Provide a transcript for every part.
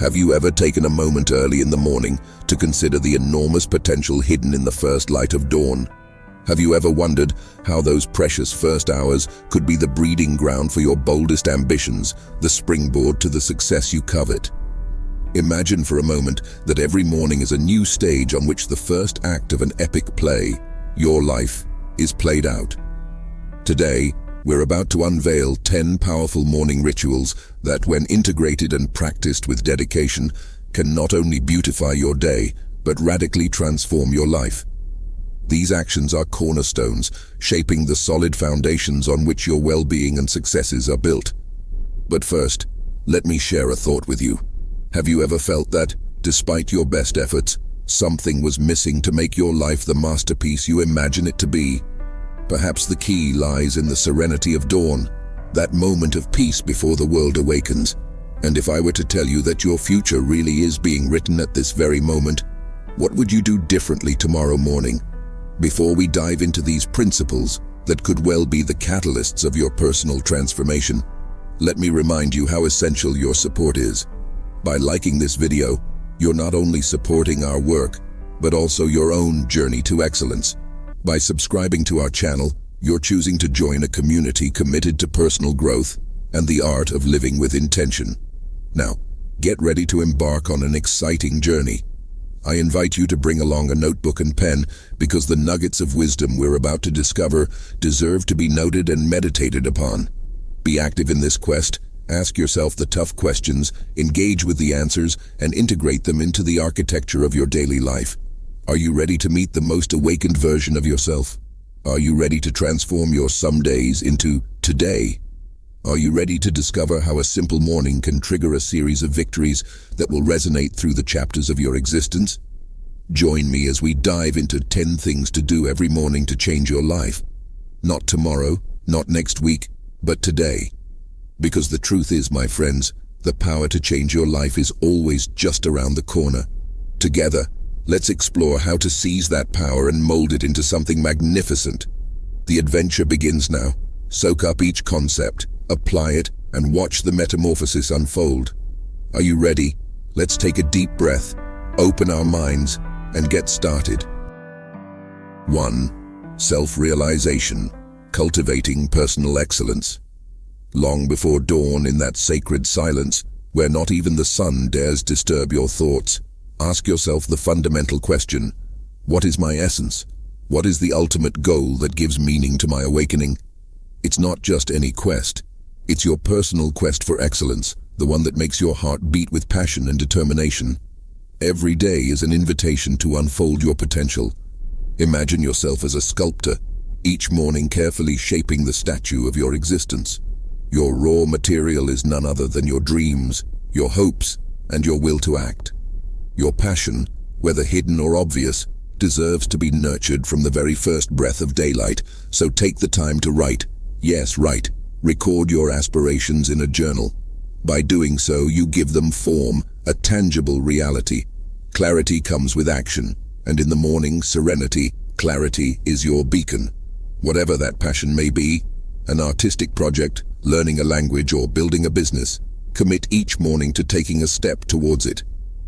Have you ever taken a moment early in the morning to consider the enormous potential hidden in the first light of dawn? Have you ever wondered how those precious first hours could be the breeding ground for your boldest ambitions, the springboard to the success you covet? Imagine for a moment that every morning is a new stage on which the first act of an epic play, your life, is played out. Today, we're about to unveil 10 powerful morning rituals that, when integrated and practiced with dedication, can not only beautify your day, but radically transform your life. These actions are cornerstones, shaping the solid foundations on which your well-being and successes are built. But first, let me share a thought with you. Have you ever felt that, despite your best efforts, something was missing to make your life the masterpiece you imagine it to be? Perhaps the key lies in the serenity of dawn, that moment of peace before the world awakens. And if I were to tell you that your future really is being written at this very moment, what would you do differently tomorrow morning? Before we dive into these principles that could well be the catalysts of your personal transformation, let me remind you how essential your support is. By liking this video, you're not only supporting our work, but also your own journey to excellence. By subscribing to our channel, you're choosing to join a community committed to personal growth and the art of living with intention. Now, get ready to embark on an exciting journey. I invite you to bring along a notebook and pen because the nuggets of wisdom we're about to discover deserve to be noted and meditated upon. Be active in this quest, ask yourself the tough questions, engage with the answers, and integrate them into the architecture of your daily life. Are you ready to meet the most awakened version of yourself? Are you ready to transform your some days into today? Are you ready to discover how a simple morning can trigger a series of victories that will resonate through the chapters of your existence? Join me as we dive into 10 things to do every morning to change your life. Not tomorrow, not next week, but today. Because the truth is, my friends, the power to change your life is always just around the corner. Together, let's explore how to seize that power and mold it into something magnificent. The adventure begins now. Soak up each concept, apply it, and watch the metamorphosis unfold. Are you ready? Let's take a deep breath, open our minds, and get started. 1. Self-realization, cultivating personal excellence. Long before dawn, in that sacred silence, where not even the sun dares disturb your thoughts, ask yourself the fundamental question: what is my essence? What is the ultimate goal that gives meaning to my awakening? It's not just any quest. It's your personal quest for excellence, the one that makes your heart beat with passion and determination. Every day is an invitation to unfold your potential. Imagine yourself as a sculptor, each morning carefully shaping the statue of your existence. Your raw material is none other than your dreams, your hopes, and your will to act. Your passion, whether hidden or obvious, deserves to be nurtured from the very first breath of daylight, so take the time to write. Yes, write. Record your aspirations in a journal. By doing so, you give them form, a tangible reality. Clarity comes with action, and in the morning, serenity, clarity is your beacon. Whatever that passion may be, an artistic project, learning a language, or building a business, commit each morning to taking a step towards it.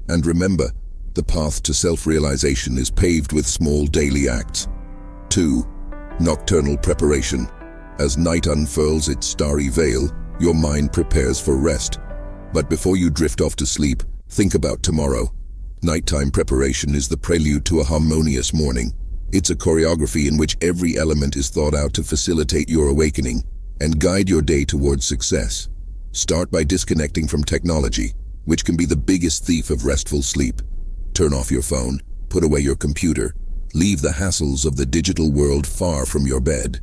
And remember, the path to self-realization is paved with small daily acts. 2. Nocturnal preparation. As night unfurls its starry veil, your mind prepares for rest. But before you drift off to sleep, think about tomorrow. Nighttime preparation is the prelude to a harmonious morning. It's a choreography in which every element is thought out to facilitate your awakening and guide your day towards success. Start by disconnecting from technology, which can be the biggest thief of restful sleep. Turn off your phone, put away your computer, leave the hassles of the digital world far from your bed.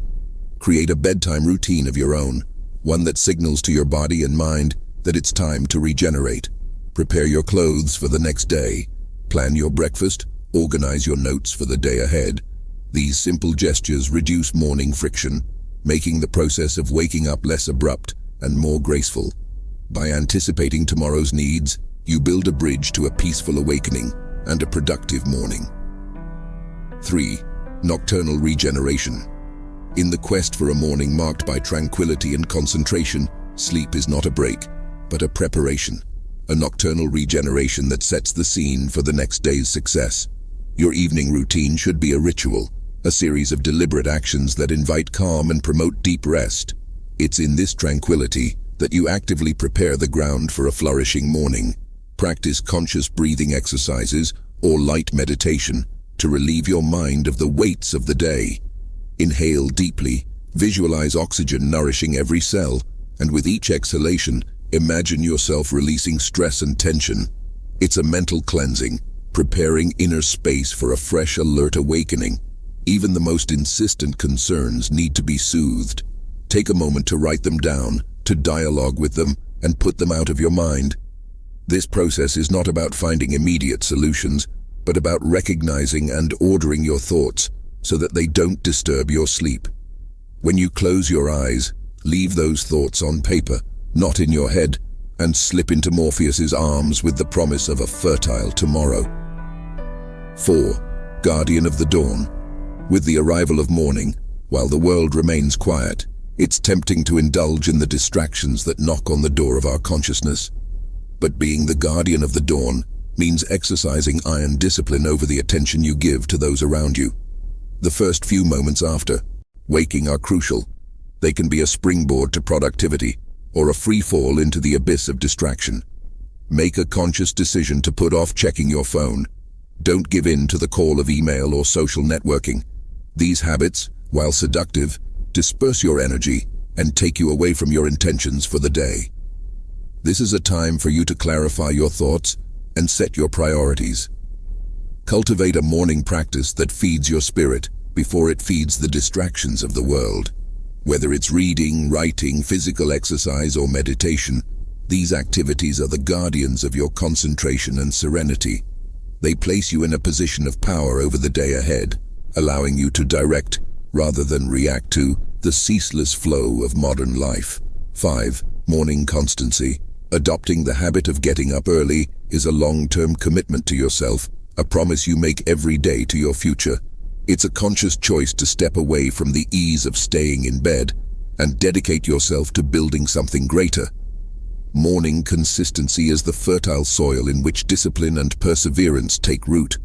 Create a bedtime routine of your own, one that signals to your body and mind that it's time to regenerate. Prepare your clothes for the next day. Plan your breakfast, organize your notes for the day ahead. These simple gestures reduce morning friction, making the process of waking up less abrupt and more graceful. By anticipating tomorrow's needs, you build a bridge to a peaceful awakening and a productive morning. 3. Nocturnal regeneration. In the quest for a morning marked by tranquility and concentration, sleep is not a break, but a preparation. a nocturnal regeneration that sets the scene for the next day's success. Your evening routine should be a ritual, a series of deliberate actions that invite calm and promote deep rest. It's in this tranquility that you actively prepare the ground for a flourishing morning. Practice conscious breathing exercises or light meditation to relieve your mind of the weights of the day. Inhale deeply, visualize oxygen nourishing every cell, and with each exhalation, imagine yourself releasing stress and tension. It's a mental cleansing, preparing inner space for a fresh, alert awakening. Even the most insistent concerns need to be soothed. Take a moment to write them down, to dialogue with them, and put them out of your mind. This process is not about finding immediate solutions, but about recognizing and ordering your thoughts so that they don't disturb your sleep. When you close your eyes, leave those thoughts on paper, not in your head, and slip into Morpheus's arms with the promise of a fertile tomorrow. 4. Guardian of the Dawn. With the arrival of morning, while the world remains quiet, it's tempting to indulge in the distractions that knock on the door of our consciousness. But being the guardian of the dawn means exercising iron discipline over the attention you give to those around you. The first few moments after waking are crucial. They can be a springboard to productivity or a free fall into the abyss of distraction. Make a conscious decision to put off checking your phone. Don't give in to the call of email or social networking. These habits, while seductive, disperse your energy and take you away from your intentions for the day. This is a time for you to clarify your thoughts and set your priorities. Cultivate a morning practice that feeds your spirit before it feeds the distractions of the world. Whether it's reading, writing, physical exercise, or meditation, these activities are the guardians of your concentration and serenity. They place you in a position of power over the day ahead, allowing you to direct, rather than react to, the ceaseless flow of modern life. 5. Morning constancy. Adopting the habit of getting up early is a long-term commitment to yourself, a promise you make every day to your future. It's a conscious choice to step away from the ease of staying in bed and dedicate yourself to building something greater. Morning consistency is the fertile soil in which discipline and perseverance take root.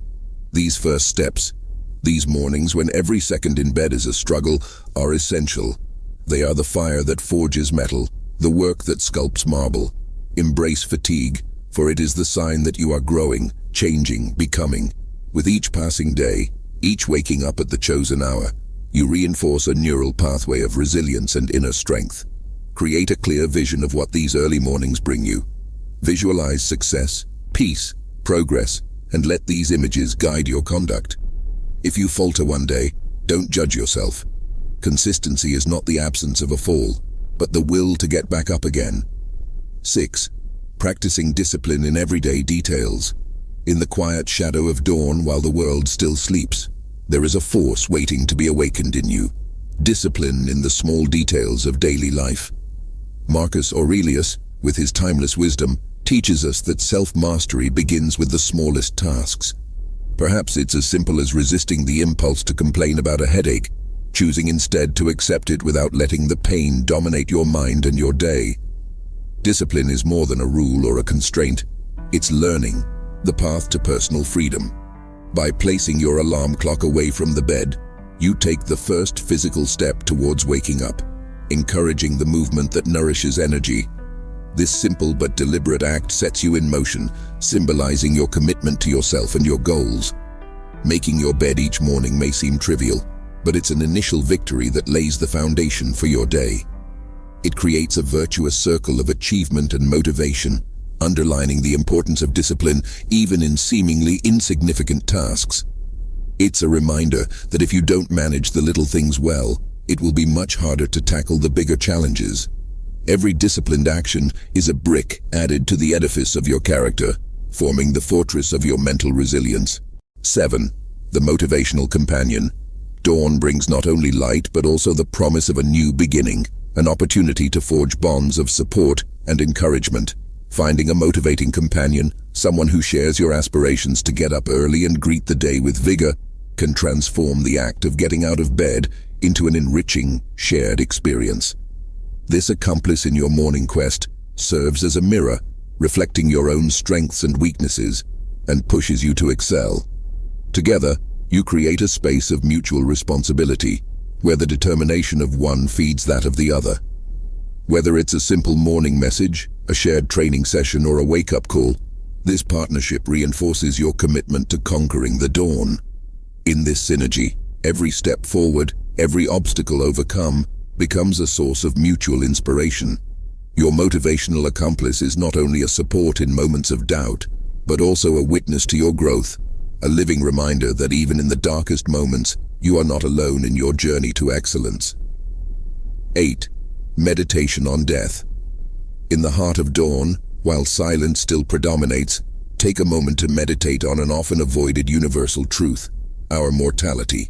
These first steps, these mornings when every second in bed is a struggle, are essential. They are the fire that forges metal, the work that sculpts marble. Embrace fatigue, for it is the sign that you are growing, changing, becoming. With each passing day, each waking up at the chosen hour, you reinforce a neural pathway of resilience and inner strength. Create a clear vision of what these early mornings bring you. Visualize success, peace, progress, and let these images guide your conduct. If you falter one day, don't judge yourself. Consistency is not the absence of a fall, but the will to get back up again. 6. Practicing discipline in everyday details. In the quiet shadow of dawn while the world still sleeps, there is a force waiting to be awakened in you. Discipline in the small details of daily life. Marcus Aurelius, with his timeless wisdom, teaches us that self-mastery begins with the smallest tasks. Perhaps it's as simple as resisting the impulse to complain about a headache, choosing instead to accept it without letting the pain dominate your mind and your day. Discipline is more than a rule or a constraint. It's learning, the path to personal freedom. By placing your alarm clock away from the bed, you take the first physical step towards waking up, encouraging the movement that nourishes energy. This simple but deliberate act sets you in motion, symbolizing your commitment to yourself and your goals. Making your bed each morning may seem trivial, but it's an initial victory that lays the foundation for your day. It creates a virtuous circle of achievement and motivation, underlining the importance of discipline even in seemingly insignificant tasks. It's a reminder that if you don't manage the little things well, it will be much harder to tackle the bigger challenges. Every disciplined action is a brick added to the edifice of your character, forming the fortress of your mental resilience. 7. The motivational companion. Dawn brings not only light but also the promise of a new beginning, an opportunity to forge bonds of support and encouragement. Finding a motivating companion, someone who shares your aspirations to get up early and greet the day with vigor, can transform the act of getting out of bed into an enriching, shared experience. This accomplice in your morning quest serves as a mirror, reflecting your own strengths and weaknesses, and pushes you to excel. Together, you create a space of mutual responsibility, where the determination of one feeds that of the other. Whether it's a simple morning message, a shared training session, or a wake-up call, this partnership reinforces your commitment to conquering the dawn. In this synergy, every step forward, every obstacle overcome, becomes a source of mutual inspiration. Your motivational accomplice is not only a support in moments of doubt, but also a witness to your growth, a living reminder that even in the darkest moments, you are not alone in your journey to excellence. 8. Meditation on death. In the heart of dawn, while silence still predominates, take a moment to meditate on an often avoided universal truth: our mortality.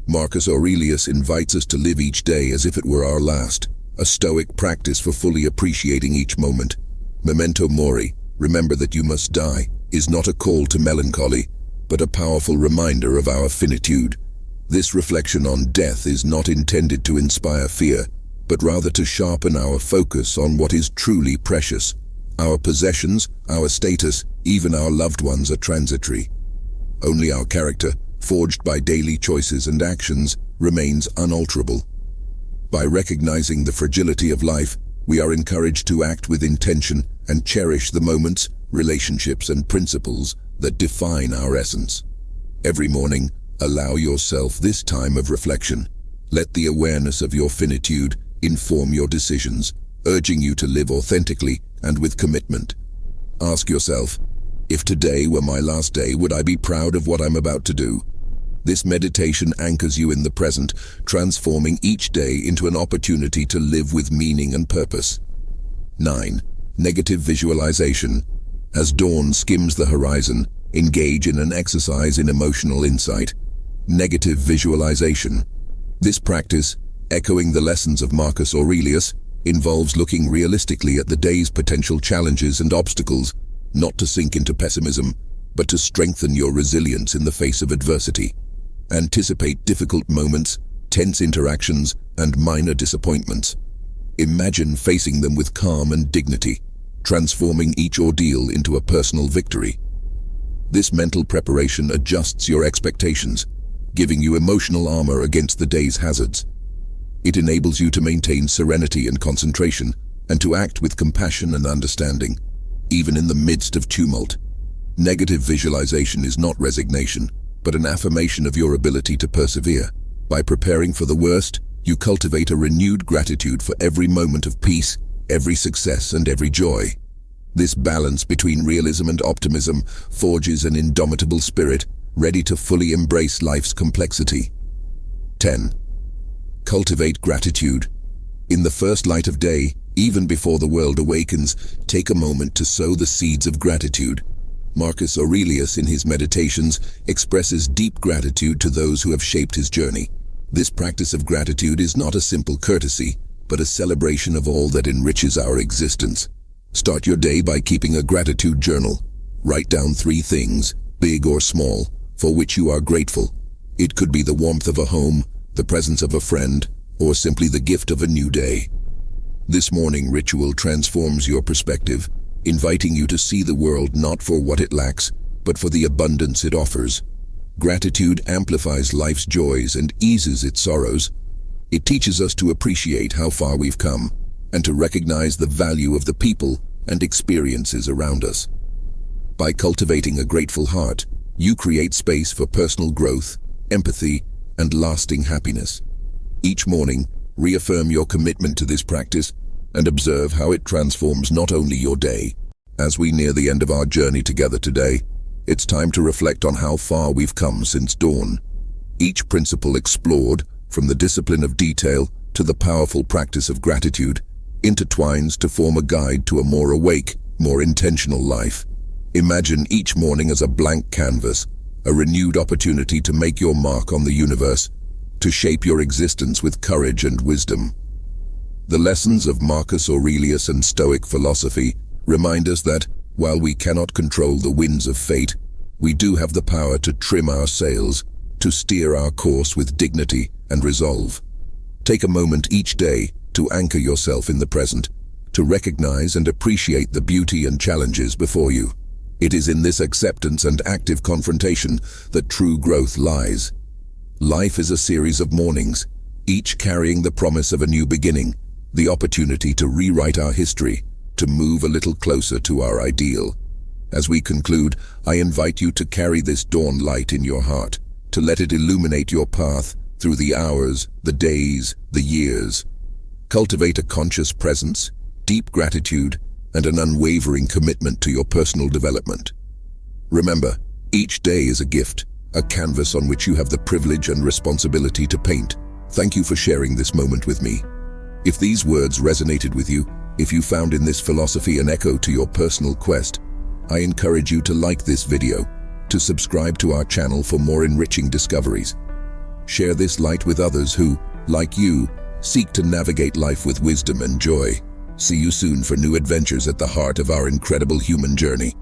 Marcus Aurelius invites us to live each day as if it were our last, a stoic practice for fully appreciating each moment. Memento mori, remember that you must die, is not a call to melancholy, but a powerful reminder of our finitude. This reflection on death is not intended to inspire fear, but rather to sharpen our focus on what is truly precious. Our possessions, our status, even our loved ones are transitory. Only our character, forged by daily choices and actions, remains unalterable. By recognizing the fragility of life, we are encouraged to act with intention and cherish the moments, relationships, and principles that define our essence. Every morning, allow yourself this time of reflection. Let the awareness of your finitude inform your decisions, urging you to live authentically and with commitment. Ask yourself, if today were my last day, would I be proud of what I'm about to do? This meditation anchors you in the present, transforming each day into an opportunity to live with meaning and purpose. 9. Negative visualization. As dawn skims the horizon, engage in an exercise in emotional insight. Negative visualization. This practice, echoing the lessons of Marcus Aurelius, involves looking realistically at the day's potential challenges and obstacles, not to sink into pessimism, but to strengthen your resilience in the face of adversity. Anticipate difficult moments, tense interactions, and minor disappointments. Imagine facing them with calm and dignity, transforming each ordeal into a personal victory. This mental preparation adjusts your expectations, giving you emotional armor against the day's hazards. It enables you to maintain serenity and concentration, and to act with compassion and understanding, even in the midst of tumult. Negative visualization is not resignation, but an affirmation of your ability to persevere. By preparing for the worst, you cultivate a renewed gratitude for every moment of peace, every success, and every joy. This balance between realism and optimism forges an indomitable spirit, ready to fully embrace life's complexity. 10. Cultivate gratitude. In the first light of day, even before the world awakens, take a moment to sow the seeds of gratitude. Marcus Aurelius, in his Meditations, expresses deep gratitude to those who have shaped his journey. This practice of gratitude is not a simple courtesy, but a celebration of all that enriches our existence. Start your day by keeping a gratitude journal. Write down 3 things, big or small, for which you are grateful. It could be the warmth of a home, the presence of a friend, or simply the gift of a new day. This morning ritual transforms your perspective, inviting you to see the world not for what it lacks, but for the abundance it offers. Gratitude amplifies life's joys and eases its sorrows. It teaches us to appreciate how far we've come, and to recognize the value of the people and experiences around us. By cultivating a grateful heart, you create space for personal growth, empathy, and lasting happiness. Each morning, reaffirm your commitment to this practice and observe how it transforms not only your day. As we near the end of our journey together today, it's time to reflect on how far we've come since dawn. Each principle explored, from the discipline of detail to the powerful practice of gratitude, intertwines to form a guide to a more awake, more intentional life. Imagine each morning as a blank canvas, a renewed opportunity to make your mark on the universe, to shape your existence with courage and wisdom. The lessons of Marcus Aurelius and Stoic philosophy remind us that, while we cannot control the winds of fate, we do have the power to trim our sails, to steer our course with dignity and resolve. Take a moment each day to anchor yourself in the present, to recognize and appreciate the beauty and challenges before you. It is in this acceptance and active confrontation that true growth lies. Life is a series of mornings, each carrying the promise of a new beginning, the opportunity to rewrite our history, to move a little closer to our ideal. As we conclude, I invite you to carry this dawn light in your heart, to let it illuminate your path through the hours, the days, the years. Cultivate a conscious presence, deep gratitude, and an unwavering commitment to your personal development. Remember, each day is a gift, a canvas on which you have the privilege and responsibility to paint. Thank you for sharing this moment with me. If these words resonated with you, if you found in this philosophy an echo to your personal quest, I encourage you to like this video, to subscribe to our channel for more enriching discoveries. Share this light with others who, like you, seek to navigate life with wisdom and joy. See you soon for new adventures at the heart of our incredible human journey.